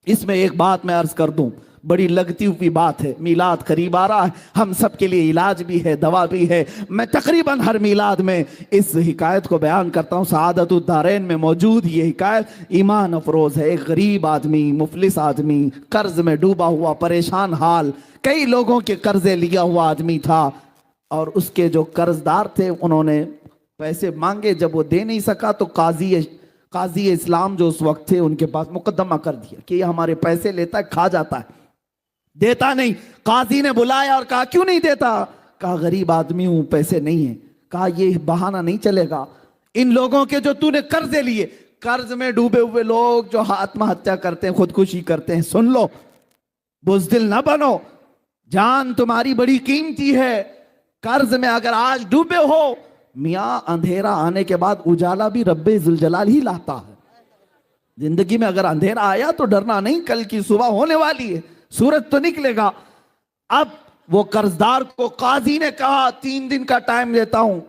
اس میں ایک بات میں عرض کر دوں، بڑی لگتی ہوئی بات ہے، میلاد قریب آ رہا ہے، ہم سب کے لیے علاج بھی ہے، دوا بھی ہے۔ میں تقریباً ہر میلاد میں اس حکایت کو بیان کرتا ہوں، سعادت الدارین میں موجود یہ حکایت ایمان افروز ہے۔ ایک غریب آدمی، مفلس آدمی، قرض میں ڈوبا ہوا، پریشان حال، کئی لوگوں کے قرضے لیا ہوا آدمی تھا، اور اس کے جو قرض دار تھے انہوں نے پیسے مانگے، جب وہ دے نہیں سکا تو قاضی اسلام جو اس وقت تھے ان کے پاس مقدمہ کر دیا کہ یہ ہمارے پیسے لیتا ہے، کھا جاتا ہے، دیتا نہیں۔ قاضی نے بلایا اور کہا کیوں نہیں دیتا؟ کہا غریب آدمی ہوں، پیسے نہیں ہیں۔ کہا یہ بہانہ نہیں چلے گا، ان لوگوں کے جو تو نے قرضے لیے، قرض میں ڈوبے ہوئے لوگ جو آتم ہتیا کرتے ہیں، خودکشی کرتے ہیں، سن لو، بزدل نہ بنو، جان تمہاری بڑی قیمتی ہے، قرض میں اگر آج ڈوبے ہو، میاں اندھیرا آنے کے بعد اجالا بھی رب ذوالجلال ہی لاتا ہے۔ زندگی میں اگر اندھیرا آیا تو ڈرنا نہیں، کل کی صبح ہونے والی ہے، سورج تو نکلے گا۔ اب وہ قرضدار کو قاضی نے کہا 3 دن کا ٹائم دیتا ہوں،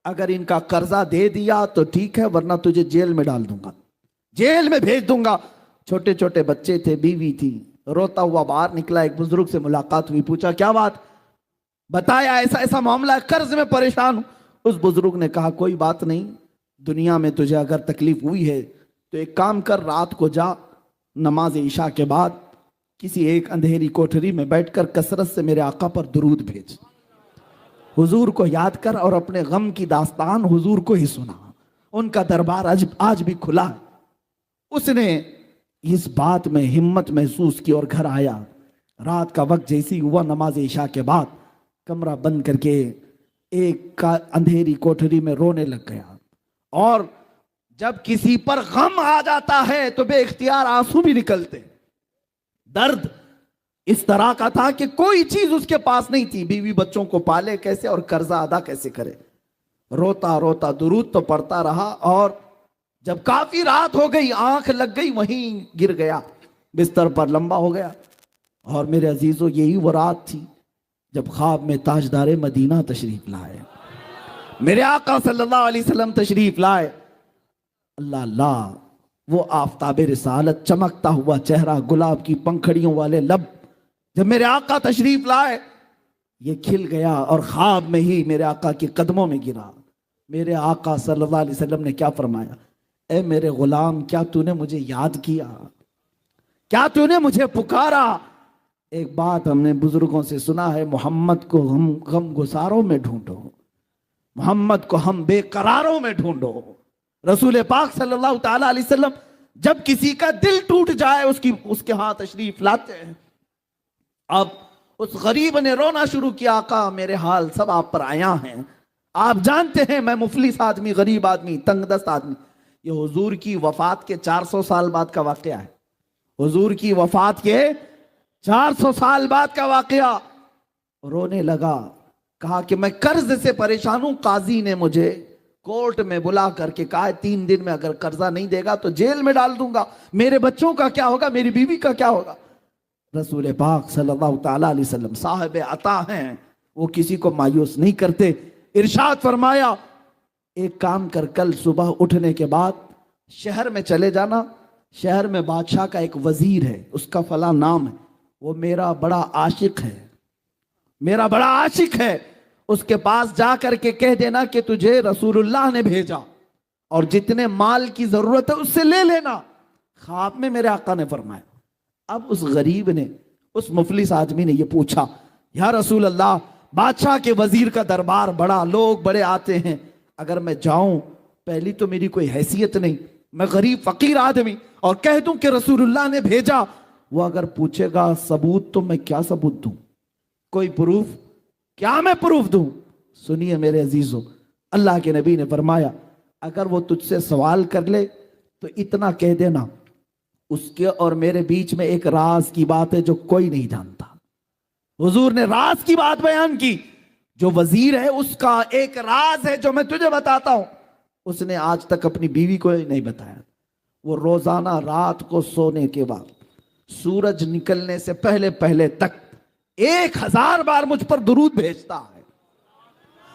اگر ان کا قرضہ دے دیا تو ٹھیک ہے، ورنہ تجھے جیل میں ڈال دوں گا، جیل میں بھیج دوں گا۔ چھوٹے چھوٹے بچے تھے، بیوی تھی، روتا ہوا باہر نکلا، ایک بزرگ سے ملاقات ہوئی، پوچھا کیا بات؟ بتایا ایسا ایسا معاملہ ہے، قرض میں پریشان ہوں۔ اس بزرگ نے کہا کوئی بات نہیں، دنیا میں تجھے اگر تکلیف ہوئی ہے تو ایک کام کر، رات کو جا، نماز عشاء کے بعد کسی ایک اندھیری کوٹھری میں بیٹھ کر کثرت سے میرے آقا پر درود بھیج، حضور کو یاد کر اور اپنے غم کی داستان حضور کو ہی سنا، ان کا دربار آج بھی کھلا ہے۔ اس نے اس بات میں ہمت محسوس کی اور گھر آیا، رات کا وقت جیسی ہوا، نماز عشاء کے بعد کمرہ بند کر کے ایک اندھیری کوٹھری میں رونے لگ گیا۔ اور جب کسی پر غم آ جاتا ہے تو بے اختیار آنسو بھی نکلتے، درد اس طرح کا تھا کہ کوئی چیز اس کے پاس نہیں تھی، بیوی بچوں کو پالے کیسے اور قرضہ ادا کیسے کرے، روتا روتا درود تو پڑھتا رہا، اور جب کافی رات ہو گئی، آنکھ لگ گئی، وہیں گر گیا، بستر پر لمبا ہو گیا۔ اور میرے عزیزو یہی وہ رات تھی جب خواب میں تاجدار مدینہ تشریف لائے، میرے آقا صلی اللہ علیہ وسلم تشریف لائے۔ اللہ اللہ، وہ آفتاب رسالت، چمکتا ہوا چہرہ، گلاب کی پنکھڑیوں والے لب، جب میرے آقا تشریف لائے یہ کھل گیا، اور خواب میں ہی میرے آقا کے قدموں میں گرا۔ میرے آقا صلی اللہ علیہ وسلم نے کیا فرمایا؟ اے میرے غلام، کیا تو نے مجھے یاد کیا؟ کیا تو نے مجھے پکارا؟ ایک بات ہم نے بزرگوں سے سنا ہے، محمد کو ہم غم گساروں میں ڈھونڈو، محمد کو ہم بے قراروں میں ڈھونڈو۔ رسول پاک صلی اللہ تعالیٰ علیہ وسلم جب کسی کا دل ٹوٹ جائے اس کے ہاں تشریف لاتے ہیں۔ اب اس غریب نے رونا شروع کیا، آقا میرے حال سب آپ پر آیا ہیں، آپ جانتے ہیں میں مفلس آدمی، غریب آدمی، تنگ دست آدمی۔ یہ حضور کی وفات کے 400 سال بعد کا واقعہ ہے، حضور کی وفات کے 400 سال بعد کا واقعہ۔ رونے لگا، کہا کہ میں قرض سے پریشان ہوں، قاضی نے مجھے کورٹ میں بلا کر کے کہا 3 دن میں اگر قرضہ نہیں دے گا تو جیل میں ڈال دوں گا، میرے بچوں کا کیا ہوگا، میری بیوی کا کیا ہوگا؟ رسول پاک صلی اللہ تعالیٰ علیہ وسلم صاحب عطا ہیں، وہ کسی کو مایوس نہیں کرتے۔ ارشاد فرمایا ایک کام کر، کل صبح اٹھنے کے بعد شہر میں چلے جانا، شہر میں بادشاہ کا ایک وزیر ہے، اس کا فلاں نام ہے، وہ میرا بڑا عاشق ہے، میرا بڑا عاشق ہے، اس کے پاس جا کر کے کہہ دینا کہ تجھے رسول اللہ نے بھیجا، اور جتنے مال کی ضرورت ہے اس سے لے لینا۔ خواب میں میرے آقا نے فرمایا۔ اب اس غریب نے، اس مفلس آدمی نے یہ پوچھا، یا رسول اللہ، بادشاہ کے وزیر کا دربار بڑا، لوگ بڑے آتے ہیں، اگر میں جاؤں، پہلی تو میری کوئی حیثیت نہیں، میں غریب فقیر آدمی، اور کہہ دوں کہ رسول اللہ نے بھیجا، وہ اگر پوچھے گا ثبوت تو میں کیا ثبوت دوں، کوئی پروف، کیا میں پروف دوں؟ سنیے میرے عزیزو، اللہ کے نبی نے فرمایا اگر وہ تجھ سے سوال کر لے تو اتنا کہہ دینا، اس کے اور میرے بیچ میں ایک راز کی بات ہے جو کوئی نہیں جانتا۔ حضور نے راز کی بات بیان کی، جو وزیر ہے اس کا ایک راز ہے جو میں تجھے بتاتا ہوں، اس نے آج تک اپنی بیوی کو نہیں بتایا۔ وہ روزانہ رات کو سونے کے بعد سورج نکلنے سے پہلے پہلے تک 1000 بار مجھ پر درود بھیجتا ہے،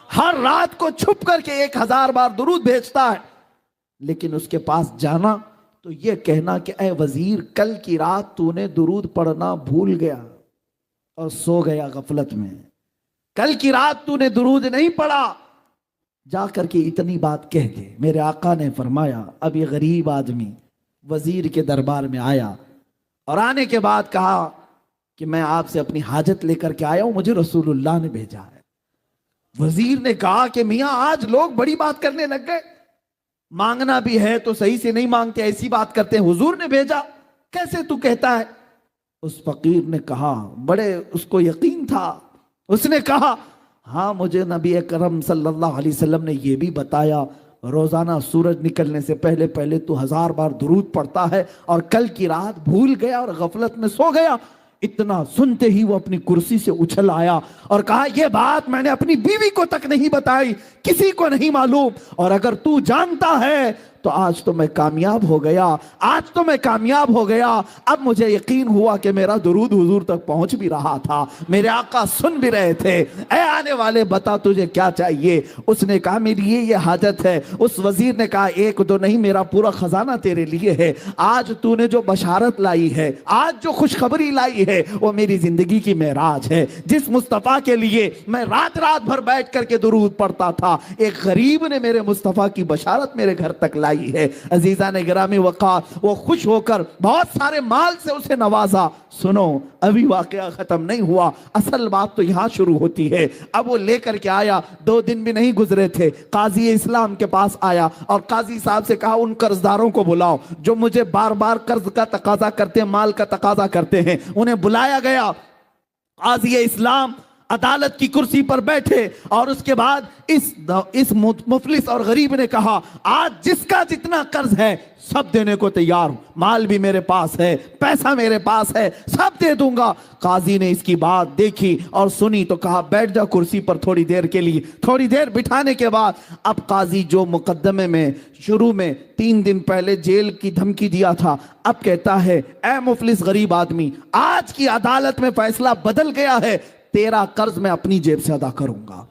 ہر رات کو چھپ کر کے 1000 بار درود بھیجتا ہے، لیکن اس کے پاس جانا تو یہ کہنا کہ اے وزیر کل کی رات تو نے درود پڑھنا بھول گیا اور سو گیا غفلت میں، کل کی رات تو نے درود نہیں پڑھا، جا کر کے اتنی بات کہہ دے۔ میرے آقا نے فرمایا اب یہ غریب آدمی وزیر کے دربار میں آیا اور آنے کے بعد کہا کہ میں آپ سے اپنی حاجت لے کر کے آیا ہوں، مجھے رسول اللہ نے بھیجا ہے۔ وزیر نے کہا کہ میاں آج لوگ بڑی بات کرنے لگ گئے، مانگنا بھی ہے تو صحیح سے نہیں مانگتے، ایسی بات کرتے ہیں، حضور نے بھیجا، کیسے تو کہتا ہے؟ اس فقیر نے کہا، بڑے اس کو یقین تھا، اس نے کہا ہاں مجھے نبی اکرم صلی اللہ علیہ وسلم نے یہ بھی بتایا روزانہ سورج نکلنے سے پہلے پہلے تو 1000 بار درود پڑھتا ہے، اور کل کی رات بھول گیا اور غفلت میں سو گیا۔ اتنا سنتے ہی وہ اپنی کرسی سے اچھل آیا اور کہا یہ بات میں نے اپنی بیوی کو تک نہیں بتائی، کسی کو نہیں معلوم، اور اگر تو جانتا ہے تو آج تو میں کامیاب ہو گیا، آج تو میں کامیاب ہو گیا۔ اب مجھے یقین ہوا کہ میرا درود حضور تک پہنچ بھی رہا تھا، میرے آقا سن بھی رہے تھے۔ اے آنے والے بتا تجھے کیا چاہیے؟ اس نے کہا میری یہ حاجت ہے۔ اس وزیر نے کہا ایک دو نہیں، میرا پورا خزانہ تیرے لیے ہے، آج تو نے جو بشارت لائی ہے، آج جو خوشخبری لائی ہے، وہ میری زندگی کی معراج ہے۔ جس مصطفیٰ کے لیے میں رات رات بھر بیٹھ کر کے درود پڑھتا تھا، ایک غریب نے میرے مصطفیٰ کی بشارت میرے گھر تک لائی ہے۔ عزیزان گرامی وقار، وہ خوش ہو کر بہت سارے مال سے اسے نوازا۔ سنو ابھی واقعہ ختم نہیں ہوا، اصل بات تو یہاں شروع ہوتی ہے۔ اب وہ لے کر کے آیا، 2 دن بھی نہیں گزرے تھے، قاضی اسلام کے پاس آیا اور قاضی صاحب سے کہا ان قرضداروں کو بلاؤ جو مجھے بار بار قرض کا تقاضا کرتے ہیں، مال کا تقاضا کرتے ہیں۔ انہیں بلایا گیا، قاضی اسلام عدالت کی کرسی پر بیٹھے، اور اس کے بعد اس مفلس اور غریب نے کہا آج جس کا جتنا قرض ہے سب دینے کو تیار ہوں، مال بھی میرے پاس ہے، پیسہ میرے پاس ہے، سب دے دوں گا۔ قاضی نے اس کی بات دیکھی اور سنی تو کہا بیٹھ جا کرسی پر تھوڑی دیر کے لیے۔ تھوڑی دیر بٹھانے کے بعد اب قاضی جو مقدمے میں شروع میں 3 دن پہلے جیل کی دھمکی دیا تھا، اب کہتا ہے اے مفلس غریب آدمی، آج کی عدالت میں فیصلہ بدل گیا ہے، تیرا قرض میں اپنی جیب سے ادا کروں گا،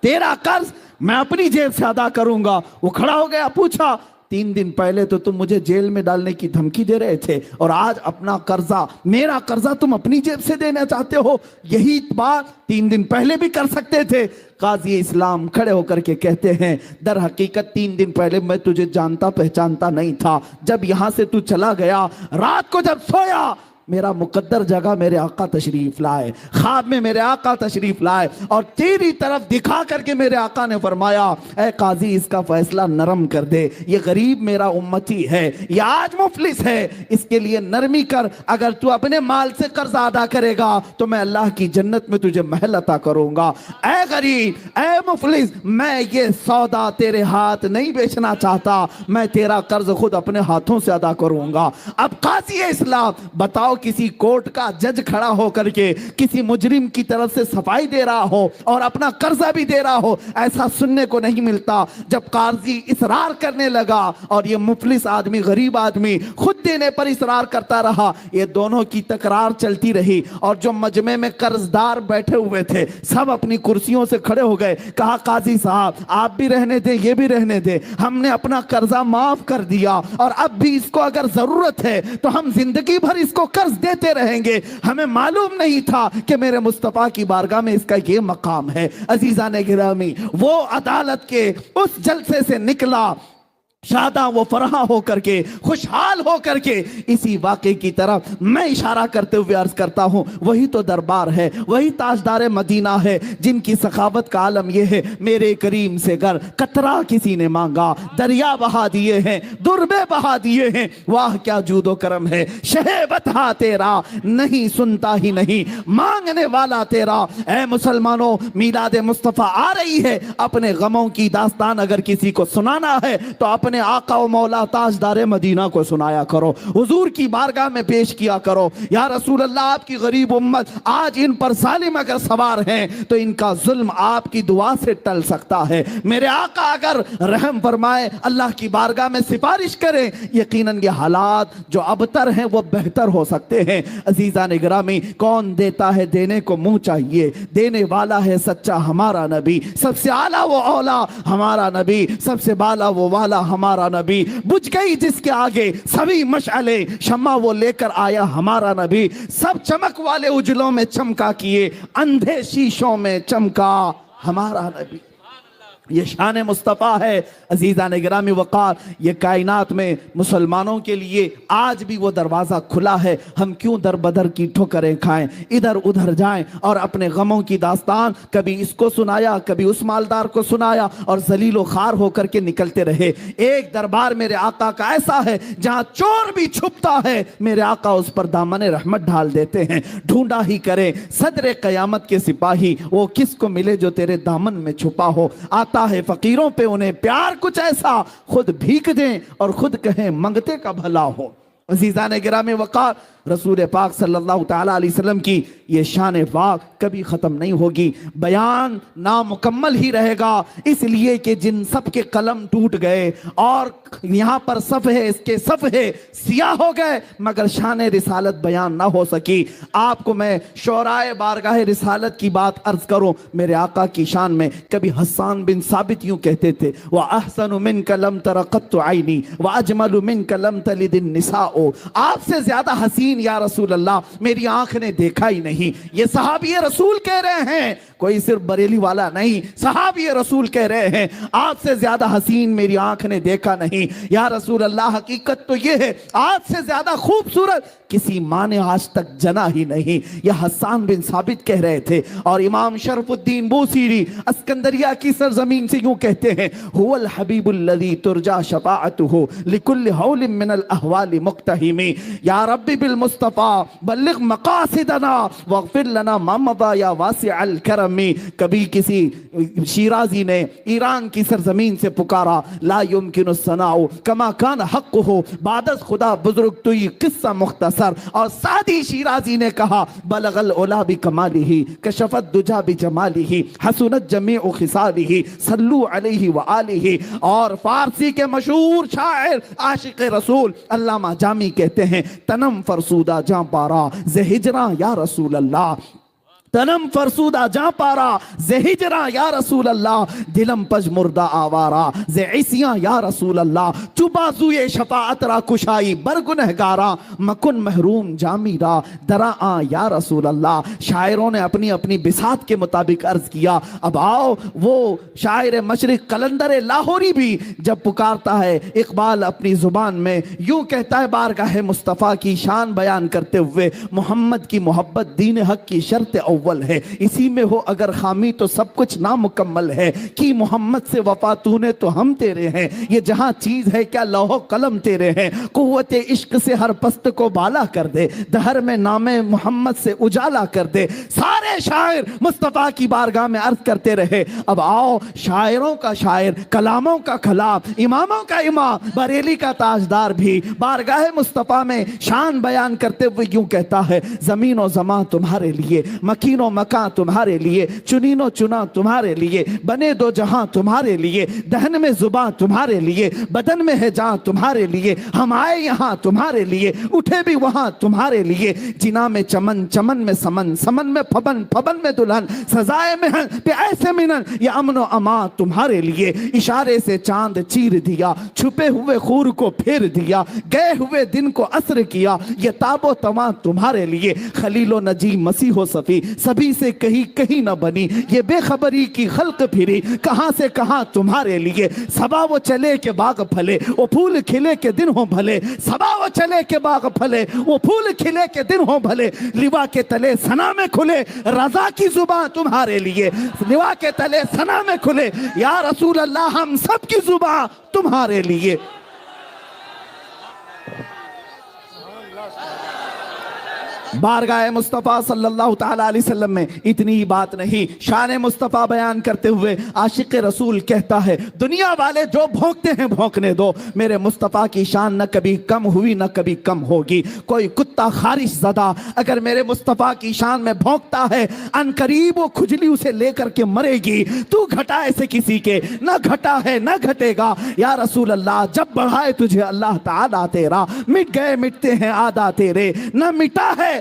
تیرا قرض میں اپنی جیب سے ادا کروں گا۔ وہ کھڑا ہو گیا، پوچھا 3 دن پہلے تو تم مجھے جیل میں ڈالنے کی دھمکی دے رہے تھے، اور آج اپنا قرضہ، میرا قرضہ تم اپنی جیب سے دینا چاہتے ہو؟ یہی بات 3 دن پہلے بھی کر سکتے تھے۔ قاضی اسلام کھڑے ہو کر کے کہتے ہیں در حقیقت 3 دن پہلے میں تجھے جانتا پہچانتا نہیں تھا، جب یہاں سے تو چلا گیا، رات کو جب سویا میرا مقدر جگہ میرے آقا تشریف لائے، خواب میں میرے آقا تشریف لائے اور تیری طرف دکھا کر کے میرے آقا نے فرمایا اے قاضی اس کا فیصلہ نرم کر دے، یہ غریب میرا امتی ہے، یہ آج مفلس ہے، اس کے لیے نرمی کر، اگر تو اپنے مال سے قرض ادا کرے گا تو میں اللہ کی جنت میں تجھے محل عطا کروں گا۔ اے غریب، اے مفلس، میں یہ سودا تیرے ہاتھ نہیں بیچنا چاہتا، میں تیرا قرض خود اپنے ہاتھوں سے ادا کروں گا۔ اب قاضی اسلام بتاؤ کسی کورٹ کا جج کھڑا ہو کر کے کسی مجرم کی طرف سے صفائی دے رہا ہو اور اپنا قرضہ بھی دے رہا ہو، ایسا سننے کو نہیں ملتا۔ جب قاضی اصرار کرنے لگا اور یہ مفلس آدمی غریب آدمی خود دینے پر اصرار کرتا رہا، یہ دونوں کی تکرار چلتی رہی، اور جو مجمع میں قرضدار بیٹھے ہوئے تھے سب اپنی کرسیوں سے کھڑے ہو گئے۔ کہا قاضی صاحب آپ بھی رہنے دیں، یہ بھی رہنے دیں، ہم نے اپنا قرضہ معاف کر دیا اور اب بھی اس کو اگر ضرورت ہے تو ہم زندگی بھر اس کو قرض دیتے رہیں گے، ہمیں معلوم نہیں تھا کہ میرے مصطفیٰ کی بارگاہ میں اس کا یہ مقام ہے۔ عزیزان گرامی، وہ عدالت کے اس جلسے سے نکلا شاداں و فرحاں ہو کر کے، خوشحال ہو کر کے، اسی واقعے کی طرف میں اشارہ کرتے ہوئے عرض کرتا ہوں، وہی تو دربار ہے، وہی تاجدار مدینہ ہے جن کی سخاوت کا عالم یہ ہے میرے کریم سے گر قطرہ کسی نے مانگا دریا بہا دیے ہیں، دربے بہا دیے ہیں، واہ کیا جود و کرم ہے، شہیبت ہا تیرا نہیں سنتا ہی نہیں مانگنے والا تیرا۔ اے مسلمانوں، میلاد مصطفیٰ آ رہی ہے، اپنے غموں کی داستان اگر کسی کو سنانا ہے تو اپنے آقا و مولا تاجدار مدینہ کو سنایا کرو، حضور کی بارگاہ میں پیش کیا کرو، یا رسول اللہ آپ کی غریب امت آج ان پر ظالم اگر سوار ہیں تو ان کا ظلم آپ کی دعا سے ٹل سکتا ہے، میرے آقا اگر رحم فرمائے اللہ کی بارگاہ میں سفارش کریں، یقیناً یہ حالات جو ابتر ہیں وہ بہتر ہو سکتے ہیں۔ عزیزان گرامی، کون دیتا ہے؟ دینے کو منہ چاہیے، دینے والا ہے سچا ہمارا نبی، سب سے اعلیٰ وہ اولا ہمارا نبی، سب سے بالا وہ والا ہمارا نبی، بجھ گئی جس کے آگے سبھی مشعلے، شمع وہ لے کر آیا ہمارا نبی، سب چمک والے اجلوں میں چمکا کیے، اندھے شیشوں میں چمکا ہمارا نبی۔ یہ شان مصطفیٰ ہے عزیزان گرامی وقار۔ یہ کائنات میں مسلمانوں کے لیے آج بھی وہ دروازہ کھلا ہے۔ ہم کیوں در بدر کی ٹھوکریں کھائیں، ادھر ادھر جائیں اور اپنے غموں کی داستان کبھی اس کو سنایا، کبھی اس مالدار کو سنایا اور ذلیل و خوار ہو کر کے نکلتے رہے۔ ایک دربار میرے آقا کا ایسا ہے جہاں چور بھی چھپتا ہے، میرے آقا اس پر دامن رحمت ڈھال دیتے ہیں۔ ڈھونڈا ہی کرے صدر قیامت کے سپاہی، وہ کس کو ملے جو تیرے دامن میں چھپا ہو۔ آتا ہے فقیروں پہ انہیں پیار کچھ ایسا، خود بھیک دیں اور خود کہیں منگتے کا بھلا ہو۔ عزیزان گرامی وقار، رسول پاک صلی اللہ تعالیٰ علیہ وسلم کی یہ شان پاک کبھی ختم نہیں ہوگی، بیان نامکمل ہی رہے گا، اس لیے کہ جن سب کے قلم ٹوٹ گئے اور یہاں پر صفحے اس کے صفحے سیاہ ہو گئے مگر شان رسالت بیان نہ ہو سکی۔ آپ کو میں شعرائے بارگاہ رسالت کی بات عرض کروں، میرے آقا کی شان میں کبھی حسان بن ثابت یوں کہتے تھے، وَأَحْسَنُ مِنْكَ لَمْ تَرَ قَطُّ عَيْنِي وَأَجْمَلُ مِنْكَ لَمْ تَلِدِ النِّسَاءُ، آپ سے زیادہ حسین یا رسول اللہ میری آنکھ نے دیکھا ہی نہیں۔ یہ صحابی رسول کہہ رہے ہیں، کوئی صرف بریلی والا نہیں، صحابی رسول کہہ رہے ہیں آپ سے زیادہ حسین میری آنکھ نے دیکھا نہیں یا رسول اللہ۔ حقیقت تو یہ ہے آپ سے زیادہ خوبصورت کسی ماں نے آج تک جنا ہی نہیں، یہ حسان بن ثابت کہہ رہے تھے۔ اور امام شرف الدین بوصیری اسکندریہ کی سرزمین سے یوں کہتے ہیں، هو الحبیب الذی ترجا شفاعته لکل حول من الاحوال مقتحم، یا رب بالمصطفیٰ بلغ مقاصدنا واغفر لنا ما مضى یا واسع الکرم۔ کبھی کسی شیرازی نے ایران کی سرزمین سے پکارا، لا يمكن الثناء کما کان حقه بعد از خدا بزرگ تو یہ قصہ مختصر، اور سعدی شیرازی نے کہا، بلغ العلا بکمالہ کشف الدجا بجمالہ حسنت جمیع خصالہ صلو علیہ وآلہ۔ اور فارسی کے مشہور شاعر عاشق رسول علامہ جامی کہتے ہیں، تنم فرسودہ جاں پارا ز ہجراں یا رسول اللہ، تنم فرسودہ جاں پارا ز ہجراں یا رسول اللہ، دلم پج مردہ آوارا ز عصیاں یا رسول اللہ، چو بازوئے شفاعت را کشائی برگنہگاراں مکن محروم جامی را درا آں یا رسول اللہ۔ شاعروں نے اپنی اپنی بساط کے مطابق عرض کیا۔ اب آؤ وہ شاعر مشرق قلندر لاہوری بھی جب پکارتا ہے اقبال اپنی زبان میں یوں کہتا ہے، بارگاہ مصطفیٰ کی شان بیان کرتے ہوئے، محمد کی محبت دین حق کی شرط اول ہے، اسی میں ہو اگر خامی تو سب کچھ نامکمل ہے، کی محمد سے وفا تو نے تو ہم تیرے ہیں، یہ جہاں چیز ہے کیا لوح و قلم تیرے ہیں، قوت عشق سے ہر پست کو بالا کر دے، دہر میں نام محمد سے اجالا کر دے۔ سارے شاعر مصطفیٰ کی بارگاہ میں عرض کرتے رہے۔ اب آؤ شاعروں کا شاعر، کلاموں کا کلام، اماموں کا امام، بریلی کا تاجدار بھی بارگاہ مصطفیٰ میں شان بیان کرتے ہوئے یوں کہتا ہے، زمین و زمان تمہارے لیے، مکین و مکان تمہارے لیے، چنین و چنا تمہارے لیے، بنے دو جہاں تمہارے لیے، دہن میں زباں تمہارے لیے، بدن میں ہے جان تمہارے لیے، ہم آئے یہاں تمہارے لیے، اٹھے بھی وہاں تمہارے لیے، جنا میں چمن، چمن میں سمن، سمن میں پھبن، پھبن میں دلہن، سزائے محن پہ ایسے منن، یہ امن و امان تمہارے لیے، اشارے سے چاند چیر دیا، چھپے ہوئے خور کو پھیر دیا، گئے ہوئے دن کو عصر کیا، یہ تاب و تواں تمہارے لیے، خلیل و نجی مسیح و صفی سبھی سے کہیں نہ بنی، یہ بے خبری کی خلق پھری کہاں سے کہاں تمہارے لیے، صبا وہ چلے کے باغ پھلے وہ پھول کھلے کے دن ہوں بھلے، صبا وہ چلے کے باغ پھلے وہ پھول کھلے کے دن ہوں بھلے، لوا کے تلے ثنا میں کھلے رضا کی زبان تمہارے لیے، لوا کے تلے ثنا میں کھلے یا رسول اللہ ہم سب کی زبان تمہارے لیے۔ بارگاہ مصطفیٰ صلی اللہ تعالیٰ علیہ وسلم میں اتنی ہی بات نہیں، شان مصطفیٰ بیان کرتے ہوئے عاشق رسول کہتا ہے، دنیا والے جو بھونکتے ہیں بھونکنے دو، میرے مصطفیٰ کی شان نہ کبھی کم ہوئی نہ کبھی کم ہوگی۔ کوئی کتا خارش زدہ اگر میرے مصطفیٰ کی شان میں بھونکتا ہے، ان قریب وہ کھجلی اسے لے کر کے مرے گی، تو گھٹا ایسے کسی کے نہ گھٹا ہے نہ گھٹے گا یا رسول اللہ۔ جب بڑھائے تجھے اللہ تعالیٰ تیرا، مٹ گئے مٹتے ہیں آدھا تیرے، نہ مٹا ہے